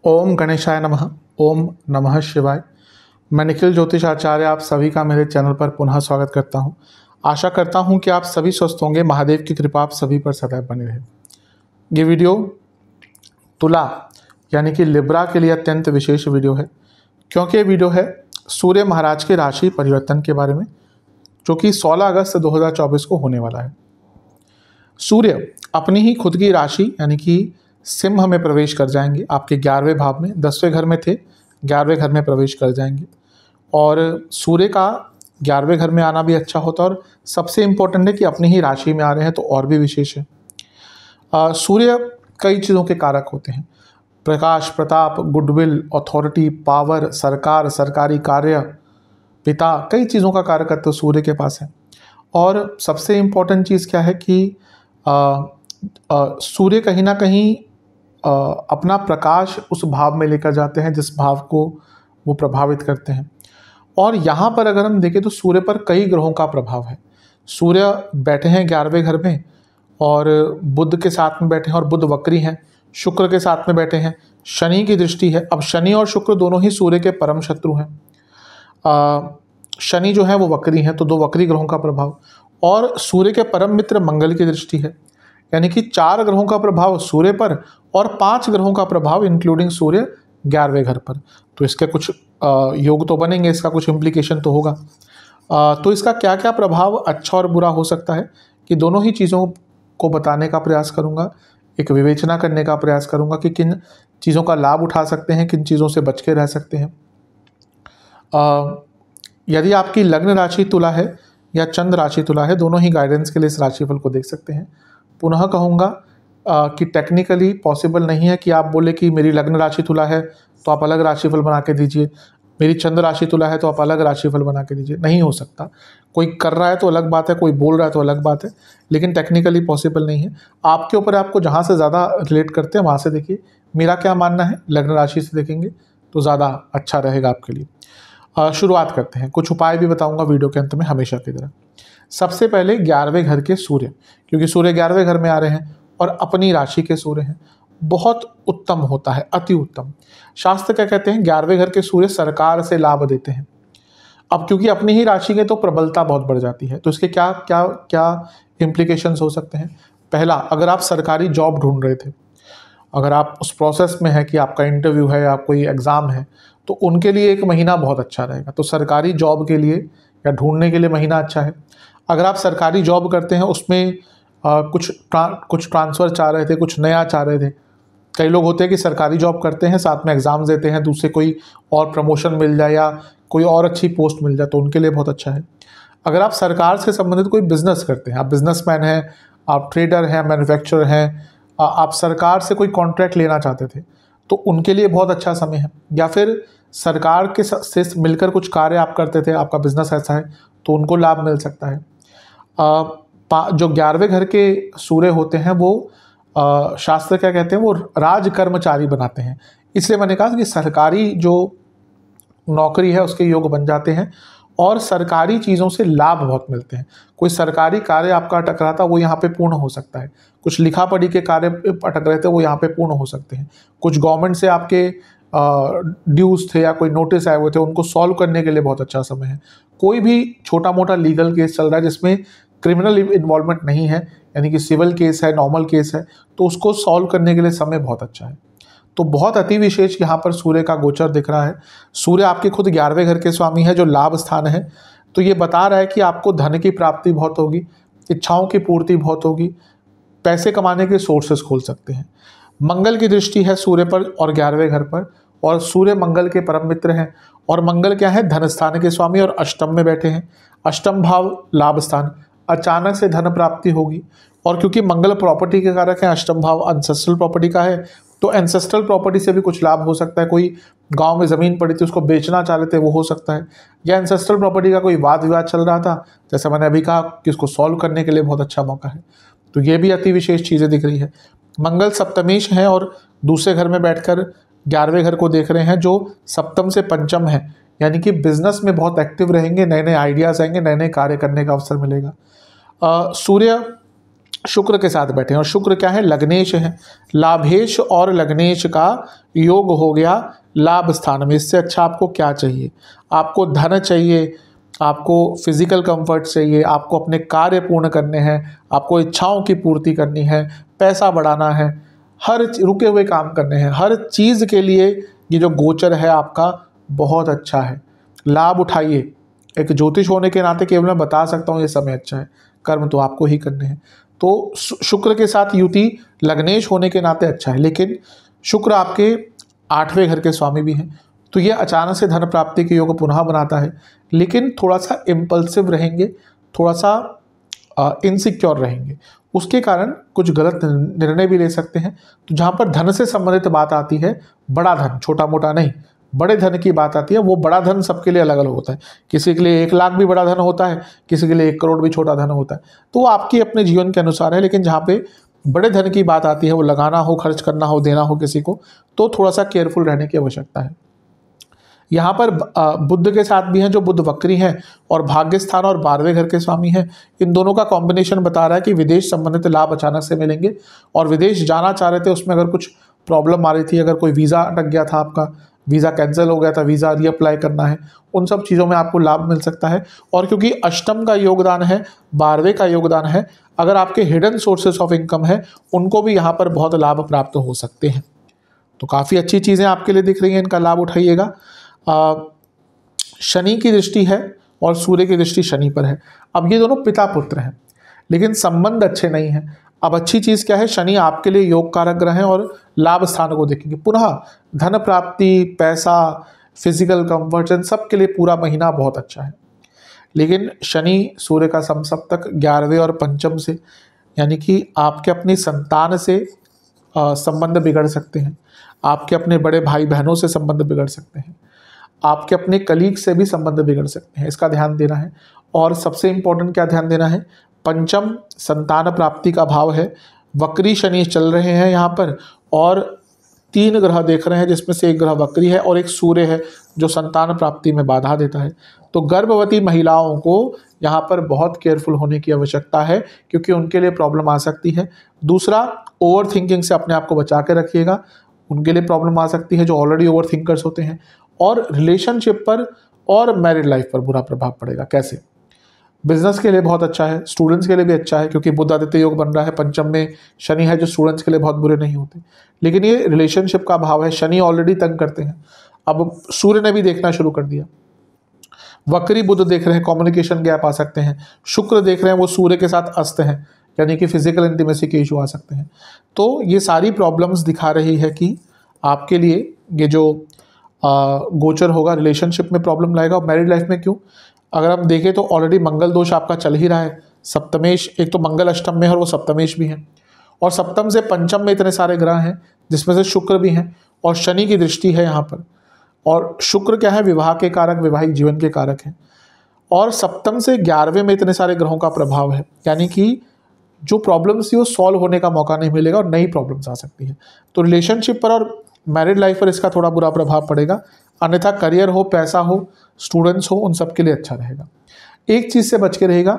ओम गणेशाय नमः। ओम नमः शिवाय। मैं निखिल ज्योतिष आचार्य आप सभी का मेरे चैनल पर पुनः स्वागत करता हूं। आशा करता हूं कि आप सभी स्वस्थ होंगे। महादेव की कृपा आप सभी पर सदैव बनी रहे। ये वीडियो तुला यानी कि लिब्रा के लिए अत्यंत विशेष वीडियो है, क्योंकि ये वीडियो है सूर्य महाराज के राशि परिवर्तन के बारे में, जो कि 16 अगस्त 2024 को होने वाला है। सूर्य अपनी ही खुद की राशि यानी कि सिंह में प्रवेश कर जाएंगे। आपके 11वें भाव में, 10वें घर में थे, 11वें घर में प्रवेश कर जाएंगे। और सूर्य का 11वें घर में आना भी अच्छा होता है, और सबसे इम्पोर्टेंट है कि अपनी ही राशि में आ रहे हैं तो और भी विशेष है। सूर्य कई चीज़ों के कारक होते हैं: प्रकाश, प्रताप, गुडविल, अथॉरिटी, पावर, सरकार, सरकारी कार्य, पिता, कई चीज़ों का कारकत्व सूर्य के पास है। और सबसे इम्पोर्टेंट चीज़ क्या है कि सूर्य कहीं ना कहीं अपना प्रकाश उस भाव में लेकर जाते हैं जिस भाव को वो प्रभावित करते हैं। और यहाँ पर अगर हम देखें तो सूर्य पर कई ग्रहों का प्रभाव है। सूर्य बैठे हैं 11वें घर में, और बुध के साथ में बैठे हैं, और बुध वक्री हैं। शुक्र के साथ में बैठे हैं, शनि की दृष्टि है। अब शनि और शुक्र दोनों ही सूर्य के परम शत्रु हैं। शनि जो है वो वक्री हैं, तो दो वक्री ग्रहों का प्रभाव, और सूर्य के परम मित्र मंगल की दृष्टि है। यानी कि 4 ग्रहों का प्रभाव सूर्य पर और 5 ग्रहों का प्रभाव इंक्लूडिंग सूर्य 11वें घर पर। तो इसके कुछ योग तो बनेंगे, इसका कुछ इम्प्लीकेशन तो होगा। तो इसका क्या क्या प्रभाव अच्छा और बुरा हो सकता है कि दोनों ही चीज़ों को बताने का प्रयास करूँगा, एक विवेचना करने का प्रयास करूँगा कि किन चीज़ों का लाभ उठा सकते हैं, किन चीज़ों से बच के रह सकते हैं। यदि आपकी लग्न राशि तुला है या चंद्र राशि तुला है, दोनों ही गाइडेंस के लिए इस राशिफल को देख सकते हैं। पुनः कहूँगा कि टेक्निकली पॉसिबल नहीं है कि आप बोले कि मेरी लग्न राशि तुला है तो आप अलग राशिफल बना के दीजिए, मेरी चंद्र राशि तुला है तो आप अलग राशिफल बना के दीजिए। नहीं हो सकता। कोई कर रहा है तो अलग बात है, कोई बोल रहा है तो अलग बात है, लेकिन टेक्निकली पॉसिबल नहीं है। आपके ऊपर, आपको जहाँ से ज़्यादा रिलेट करते हैं वहाँ से देखिए। मेरा क्या मानना है, लग्न राशि से देखेंगे तो ज़्यादा अच्छा रहेगा आपके लिए। शुरुआत करते हैं। कुछ उपाय भी बताऊँगा वीडियो के अंत में, हमेशा की तरह। सबसे पहले 11वें घर के सूर्य, क्योंकि सूर्य 11वें घर में आ रहे हैं और अपनी राशि के सूर्य हैं, बहुत उत्तम होता है, अति उत्तम। शास्त्र क्या कहते हैं, 11वें घर के सूर्य सरकार से लाभ देते हैं। अब क्योंकि अपनी ही राशि के तो प्रबलता बहुत बढ़ जाती है, तो इसके क्या क्या क्या इम्प्लीकेशंस हो सकते हैं। पहला, अगर आप सरकारी जॉब ढूंढ रहे थे, अगर आप उस प्रोसेस में है कि आपका इंटरव्यू है या कोई एग्ज़ाम है, तो उनके लिए एक महीना बहुत अच्छा रहेगा। तो सरकारी जॉब के लिए या ढूंढने के लिए महीना अच्छा है। अगर आप सरकारी जॉब करते हैं, उसमें कुछ ट्रांसफ़र चाह रहे थे, कुछ नया चाह रहे थे। कई लोग होते हैं कि सरकारी जॉब करते हैं, साथ में एग्ज़ाम्स देते हैं, दूसरे कोई और प्रमोशन मिल जाए या कोई और अच्छी पोस्ट मिल जाए, तो उनके लिए बहुत अच्छा है। अगर आप सरकार से संबंधित कोई बिज़नेस करते हैं, आप बिजनेसमैन हैं, आप ट्रेडर हैं, मैन्युफैक्चरर हैं, आप सरकार से कोई कॉन्ट्रैक्ट लेना चाहते थे, तो उनके लिए बहुत अच्छा समय है। या फिर सरकार के से मिलकर कुछ कार्य आप करते थे, आपका बिजनेस ऐसा है, तो उनको लाभ मिल सकता है। जो 11वें घर के सूर्य होते हैं वो शास्त्र क्या कहते हैं, वो राज कर्मचारी बनाते हैं। इसलिए मैंने कहा कि सरकारी जो नौकरी है उसके योग बन जाते हैं, और सरकारी चीज़ों से लाभ बहुत मिलते हैं। कोई सरकारी कार्य आपका अटक रहा था, वो यहाँ पे पूर्ण हो सकता है। कुछ लिखा पढ़ी के कार्य अटक रहे थे, वो यहाँ पे पूर्ण हो सकते हैं। कुछ गवर्नमेंट से आपके ड्यूज थे या कोई नोटिस आए हुए थे, उनको सॉल्व करने के लिए बहुत अच्छा समय है। कोई भी छोटा मोटा लीगल केस चल रहा है जिसमें क्रिमिनल इन्वॉल्वमेंट नहीं है, यानी कि सिविल केस है, नॉर्मल केस है, तो उसको सॉल्व करने के लिए समय बहुत अच्छा है। तो बहुत अति विशेष यहाँ पर सूर्य का गोचर दिख रहा है। सूर्य आपके खुद 11वें घर के स्वामी है, जो लाभ स्थान है। तो ये बता रहा है कि आपको धन की प्राप्ति बहुत होगी, इच्छाओं की पूर्ति बहुत होगी, पैसे कमाने के सोर्सेस खोल सकते हैं। मंगल की दृष्टि है सूर्य पर और 11वें घर पर, और सूर्य मंगल के परम मित्र हैं। और मंगल क्या है, धन स्थान के स्वामी, और अष्टम में बैठे हैं। अष्टम भाव लाभ स्थान, अचानक से धन प्राप्ति होगी। और क्योंकि मंगल प्रॉपर्टी के कारक है, अष्टम भाव एंसेस्ट्रल प्रॉपर्टी का है, तो एंसेस्ट्रल प्रॉपर्टी से भी कुछ लाभ हो सकता है। कोई गांव में ज़मीन पड़ी थी, उसको बेचना चाह रहे थे, वो हो सकता है। या एंसेस्ट्रल प्रॉपर्टी का कोई वाद विवाद चल रहा था, जैसे मैंने अभी कहा कि इसको सॉल्व करने के लिए बहुत अच्छा मौका है। तो ये भी अति विशेष चीज़ें दिख रही है। मंगल सप्तमेश हैं और दूसरे घर में बैठकर 11वें घर को देख रहे हैं, जो सप्तम से पंचम है, यानी कि बिजनेस में बहुत एक्टिव रहेंगे, नए नए आइडियाज़ आएंगे, नए नए कार्य करने का अवसर मिलेगा। सूर्य शुक्र के साथ बैठे हैं, और शुक्र क्या है, लग्नेश है। लाभेश और लग्नेश का योग हो गया लाभ स्थान में। इससे अच्छा आपको क्या चाहिए? आपको धन चाहिए, आपको फिजिकल कंफर्ट चाहिए, आपको अपने कार्य पूर्ण करने हैं, आपको इच्छाओं की पूर्ति करनी है, पैसा बढ़ाना है, हर रुके हुए काम करने हैं, हर चीज़ के लिए ये जो गोचर है आपका बहुत अच्छा है। लाभ उठाइए। एक ज्योतिष होने के नाते केवल मैं बता सकता हूँ ये समय अच्छा है, कर्म तो आपको ही करने हैं। तो शुक्र के साथ युति लग्नेश होने के नाते अच्छा है, लेकिन शुक्र आपके 8वें घर के स्वामी भी हैं, तो ये अचानक से धन प्राप्ति के योग पुनः बनाता है, लेकिन थोड़ा सा इम्पल्सिव रहेंगे, थोड़ा सा इनसिक्योर रहेंगे, उसके कारण कुछ गलत निर्णय भी ले सकते हैं। तो जहाँ पर धन से संबंधित बात आती है, बड़ा धन, छोटा मोटा नहीं, बड़े धन की बात आती है, वो बड़ा धन सबके लिए अलग अलग होता है। किसी के लिए 1 लाख भी बड़ा धन होता है, किसी के लिए 1 करोड़ भी छोटा धन होता है, तो वो आपकी अपने जीवन के अनुसार है। लेकिन जहाँ पे बड़े धन की बात आती है, वो लगाना हो, खर्च करना हो, देना हो किसी को, तो थोड़ा सा केयरफुल रहने की आवश्यकता है। यहाँ पर बुद्ध के साथ भी हैं, जो बुद्ध वक्री हैं और भाग्य स्थान और 12वें घर के स्वामी हैं। इन दोनों का कॉम्बिनेशन बता रहा है कि विदेश संबंधित लाभ अचानक से मिलेंगे, और विदेश जाना चाह रहे थे, उसमें अगर कुछ प्रॉब्लम आ रही थी, अगर कोई वीज़ा अटक गया था, आपका वीज़ा कैंसिल हो गया था, वीज़ा रीअप्लाई करना है, उन सब चीज़ों में आपको लाभ मिल सकता है। और क्योंकि अष्टम का योगदान है, 12वें का योगदान है, अगर आपके हिडन सोर्सेस ऑफ इनकम है, उनको भी यहाँ पर बहुत लाभ प्राप्त हो सकते हैं। तो काफ़ी अच्छी चीज़ें आपके लिए दिख रही हैं, इनका लाभ उठाइएगा। शनि की दृष्टि है और सूर्य की दृष्टि शनि पर है। अब ये दोनों पिता पुत्र हैं, लेकिन संबंध अच्छे नहीं हैं। अब अच्छी चीज़ क्या है, शनि आपके लिए योग कारक ग्रह हैं और लाभ स्थान को देखेंगे। पुनः धन प्राप्ति, पैसा, फिजिकल कंफर्ट, इन सब के लिए पूरा महीना बहुत अच्छा है। लेकिन शनि सूर्य का समसप्तक 11वें और पंचम से, यानी कि आपके अपनी संतान से संबंध बिगड़ सकते हैं, आपके अपने बड़े भाई बहनों से संबंध बिगड़ सकते हैं, आपके अपने कलीग से भी संबंध बिगड़ सकते हैं, इसका ध्यान देना है। और सबसे इम्पोर्टेंट क्या ध्यान देना है, पंचम संतान प्राप्ति का भाव है। वक्री शनि चल रहे हैं यहाँ पर, और 3 ग्रह देख रहे हैं, जिसमें से 1 ग्रह वक्री है और एक सूर्य है जो संतान प्राप्ति में बाधा देता है। तो गर्भवती महिलाओं को यहाँ पर बहुत केयरफुल होने की आवश्यकता है, क्योंकि उनके लिए प्रॉब्लम आ सकती है। दूसरा, ओवर थिंकिंग से अपने आप को बचा के रखिएगा, उनके लिए प्रॉब्लम आ सकती है जो ऑलरेडी ओवर थिंकर्स होते हैं। और रिलेशनशिप पर और मैरिड लाइफ पर बुरा प्रभाव पड़ेगा। कैसे? बिजनेस के लिए बहुत अच्छा है, स्टूडेंट्स के लिए भी अच्छा है, क्योंकि बुध आदित्य योग बन रहा है, पंचम में शनि है, जो स्टूडेंट्स के लिए बहुत बुरे नहीं होते। लेकिन ये रिलेशनशिप का भाव है, शनि ऑलरेडी तंग करते हैं, अब सूर्य ने भी देखना शुरू कर दिया। वक्री बुध देख रहे हैं, कम्युनिकेशन गैप आ सकते हैं। शुक्र देख रहे हैं, वो सूर्य के साथ अस्त हैं, यानी कि फिजिकल इंटीमेसी के इशू आ सकते हैं। तो ये सारी प्रॉब्लम्स दिखा रही है कि आपके लिए ये जो गोचर होगा, रिलेशनशिप में प्रॉब्लम लाएगा। और मैरिड लाइफ में क्यों? अगर हम देखें तो ऑलरेडी मंगल दोष आपका चल ही रहा है, सप्तमेश, एक तो मंगल अष्टम में है और वो सप्तमेश भी है, और सप्तम से पंचम में इतने सारे ग्रह हैं, जिसमें से शुक्र भी हैं, और शनि की दृष्टि है यहाँ पर। और शुक्र क्या है, विवाह के कारक, वैवाहिक जीवन के कारक है। और सप्तम से 11वें में इतने सारे ग्रहों का प्रभाव है, यानी कि जो प्रॉब्लम्स थी वो सॉल्व होने का मौका नहीं मिलेगा और नई प्रॉब्लम्स आ सकती है। तो रिलेशनशिप पर और मैरिड लाइफ पर इसका थोड़ा बुरा प्रभाव पड़ेगा। अन्यथा करियर हो, पैसा हो, स्टूडेंट्स हो, उन सब के लिए अच्छा रहेगा। एक चीज़ से बच के रहेगा,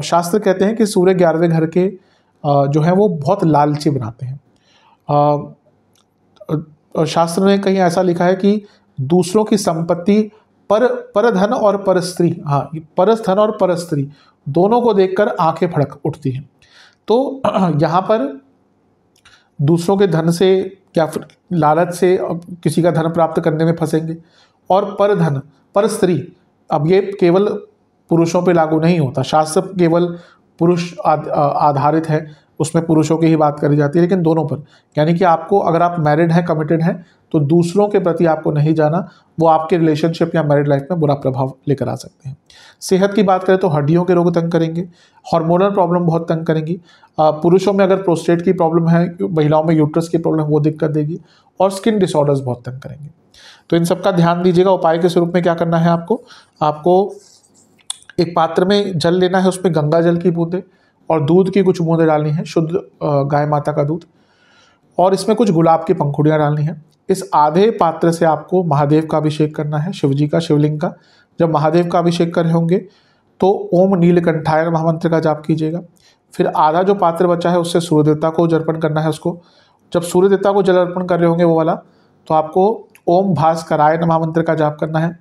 शास्त्र कहते हैं कि सूर्य 11वें घर के जो हैं वो बहुत लालची बनाते हैं। शास्त्र ने कहीं ऐसा लिखा है कि दूसरों की संपत्ति पर धन और पर स्त्री, हाँ, परस धन और पर स्त्री दोनों को देखकर आंखें फड़क उठती हैं। तो यहाँ पर दूसरों के धन से या फिर लालच से किसी का धन प्राप्त करने में फंसेंगे। और पर धन, पर स्त्री, अब ये केवल पुरुषों पे लागू नहीं होता, शास्त्र केवल पुरुष आधारित है, उसमें पुरुषों की ही बात करी जाती है, लेकिन दोनों पर, यानी कि आपको, अगर आप मैरिड हैं, कमिटेड हैं, तो दूसरों के प्रति आपको नहीं जाना, वो आपके रिलेशनशिप या मैरिड लाइफ में बुरा प्रभाव लेकर आ सकते हैं। सेहत की बात करें तो हड्डियों के रोग तंग करेंगे, हार्मोनल प्रॉब्लम बहुत तंग करेंगी। पुरुषों में अगर प्रोस्टेट की प्रॉब्लम है, महिलाओं में यूट्रस की प्रॉब्लम, वो दिक्कत देगी। और स्किन डिसऑर्डर्स बहुत तंग करेंगे। तो इन सब का ध्यान दीजिएगा। उपाय के स्वरूप में क्या करना है आपको एक पात्र में जल लेना है, उसमें गंगा जल की बूंदें और दूध की कुछ बूंदें डालनी है, शुद्ध गाय माता का दूध, और इसमें कुछ गुलाब की पंखुड़ियाँ डालनी है। इस आधे पात्र से आपको महादेव का अभिषेक करना है, शिव जी का, शिवलिंग का। जब महादेव का अभिषेक कर रहे होंगे तो ओम नीलकंठाय नमः मंत्र का जाप कीजिएगा। फिर आधा जो पात्र बचा है उससे सूर्य देवता को जल अर्पण करना है उसको। जब सूर्य देवता को जल अर्पण कर रहे होंगे वो वाला, तो आपको ओम भास्कराय नमः मंत्र का जाप करना है।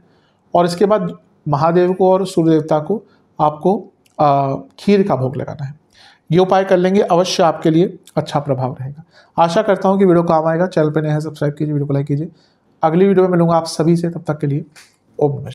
और इसके बाद महादेव को और सूर्य देवता को आपको खीर का भोग लगाना है। ये उपाय कर लेंगे, अवश्य आपके लिए अच्छा प्रभाव रहेगा। आशा करता हूँ कि वीडियो काम आएगा। चैनल पर नए हैं, सब्सक्राइब कीजिए, वीडियो को लाइक कीजिए। अगली वीडियो में मिलूंगा आप सभी से, तब तक के लिए ओम नमः।